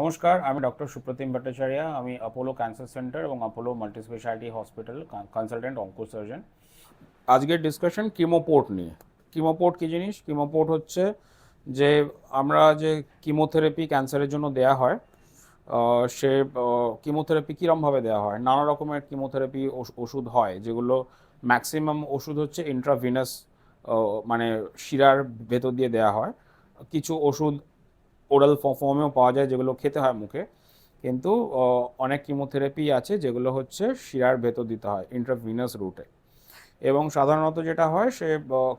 নমস্কার, আমি ডক্টর সুপ্রতিম ভট্টাচার্য। আমি অ্যাপোলো ক্যান্সার সেন্টার এবং Apollo multi speciality hospital consultant onco surgeon. আজকের ডিসকাশন কিমোপোর্ট নিয়ে। কিমোপোর্ট কী জিনিস? কিমোপোর্ট হচ্ছে যে আমরা যে কিমোথেরাপি ক্যান্সারের জন্য দেয়া হয়, সে কিমোথেরাপি কীরমভাবে দেওয়া হয়। নানা রকমের কিমোথেরাপি ওষুধ হয়, যেগুলো ম্যাক্সিমাম ওষুধ হচ্ছে ইন্ট্রাভিনাস, মানে শিরার ভেতর দিয়ে দেওয়া হয়। কিছু ওষুধ ওরাল ফর্মেও পাওয়া যায়, যেগুলো খেতে হয় মুখে। কিন্তু অনেক কিমোথেরাপি আছে যেগুলো হচ্ছে শিরার ভেতর দিতে হয় ইন্ট্রাভিনাস রুটে। এবং সাধারণত যেটা হয়, সে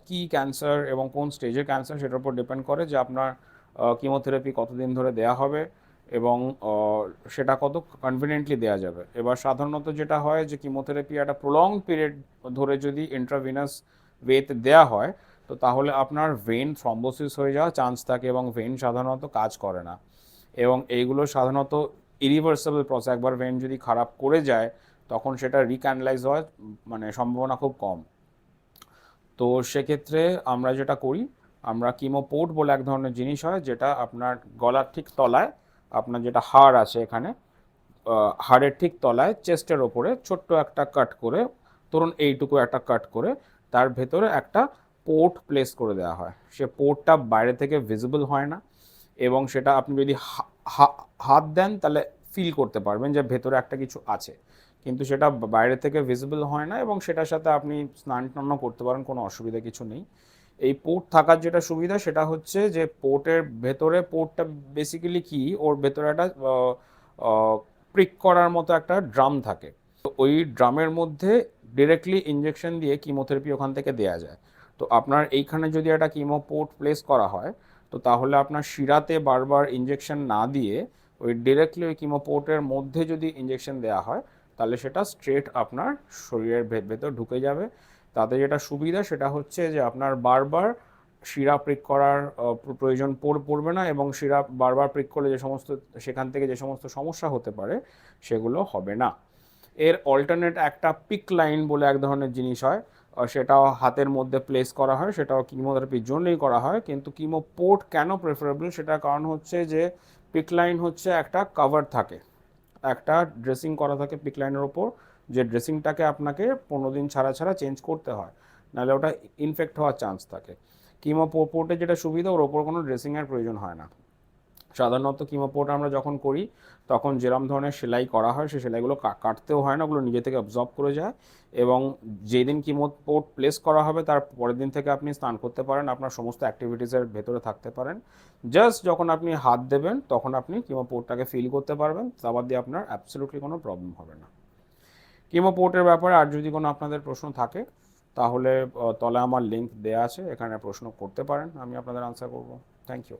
কি ক্যান্সার এবং কোন স্টেজের ক্যান্সার সেটার উপর ডিপেন্ড করে যে আপনার কিমোথেরাপি কতদিন ধরে দেয়া হবে এবং সেটা কত কনভিনিয়েন্টলি দেওয়া যাবে। এবার সাধারণত যেটা হয় যে কিমোথেরাপি একটা প্রলং পিরিয়ড ধরে যদি ইন্ট্রাভিনাস ওয়েতে দেয়া হয়, তো তাহলে আপনার ভেন থ্রম্বোসিস হয়ে যাওয়ার চান্স থাকে এবং ভেন সাধারণত কাজ করে না। এবং এইগুলো সাধারণত ইরিভার্সেবল প্রসেস। একবার ভেন যদি খারাপ করে যায় তখন সেটা রিক্যানালাইজ হওয়ার মানে সম্ভাবনা খুব কম। তো সেক্ষেত্রে আমরা যেটা করি, আমরা কিমোপোর্ট বলে এক ধরনের জিনিস হয়, যেটা আপনার গলার ঠিক তলায়, আপনার যেটা হাড় আছে এখানে, হাড়ের ঠিক তলায় চেস্টের ওপরে ছোট্ট একটা কাট করে, ধরুন এইটুকু একটা কাট করে, তার ভেতরে একটা পোর্ট প্লেস করে দেওয়া হয়। সে পোর্টটা বাইরে থেকে ভিজিবল হয় না, এবং সেটা আপনি যদি হাত দেন তাহলে ফিল করতে পারবেন যে ভেতরে একটা কিছু আছে, কিন্তু সেটা বাইরে থেকে ভিজিবল হয় না, এবং সেটার সাথে আপনি স্নান টানও করতে পারেন, কোনো অসুবিধা কিছু নেই। এই পোর্ট থাকার যেটা সুবিধা সেটা হচ্ছে যে পোর্টের ভেতরে, পোর্টটা বেসিক্যালি কি, ওর ভেতরে একটা প্রিক করার মতো একটা ড্রাম থাকে। তো ওই ড্রামের মধ্যে ডিরেক্টলি ইঞ্জেকশন দিয়ে কিমোথেরাপি ওখান থেকে দেওয়া যায়। তো আপনার এইখানে যদি একটা কিমো পোর্ট প্লেস করা হয়, তো তাহলে আপনার শিরাতে বারবার ইঞ্জেকশন না দিয়ে ওই ডিরেক্টলি ওই কিমো পোর্টের মধ্যে যদি ইঞ্জেকশন দেওয়া হয়, তাহলে সেটা স্ট্রেট আপনার শরীরের ভেতর ঢুকে যাবে। তাতে যেটা সুবিধা সেটা হচ্ছে যে আপনার বারবার শিরা প্রিক করার প্রয়োজন পড়বে না, এবং শিরা বারবার প্রিক করলে যে সমস্ত, সেখান থেকে যে সমস্ত সমস্যা হতে পারে সেগুলো হবে না। এর অল্টারনেট একটা পিক লাইন বলে এক ধরনের জিনিস হয়, সেটাও হাতের মধ্যে প্লেস করা হয়, সেটাও কিমোথেরাপির জন্যই করা হয়। কিন্তু কিমো পোর্ট কেন প্রেফারেবল, সেটার কারণ হচ্ছে যে পিক লাইন হচ্ছে একটা কভার থাকে, একটা ড্রেসিং করা থাকে পিক লাইনের ওপর, যে ড্রেসিংটাকে আপনাকে 15 দিন ছাড়া ছাড়া চেঞ্জ করতে হয়, নাহলে ওটা ইনফেক্ট হওয়ার চান্স থাকে। কিমো পোর্টে যেটা সুবিধা, ওর ওপর কোনো ড্রেসিংয়ের প্রয়োজন হয় না। সাধারণত কিমোপোর্ট আমরা যখন করি তখন যেরকম ধরনের সেলাই করা হয়, সেই সেলাইগুলো কাটতেও হয় না, ওগুলো নিজে থেকে অবজর্ব করে যায়। এবং যেদিন কিমোপোর্ট প্লেস করা হবে তার পরের দিন থেকে আপনি স্নান করতে পারেন, আপনার সমস্ত অ্যাক্টিভিটিসের ভেতরে থাকতে পারেন। জাস্ট যখন আপনি হাত দেবেন তখন আপনি কিমোপোর্টটাকে ফিল করতে পারবেন, তারপর দিয়ে আপনার অ্যাবসলিউটলি কোনো প্রবলেম হবে না। কিমোপোর্টের ব্যাপারে আর যদি কোনো আপনাদের প্রশ্ন থাকে, তাহলে তলে আমার লিঙ্ক দেওয়া আছে, এখানে প্রশ্ন করতে পারেন, আমি আপনাদের আনসার করব। Thank you.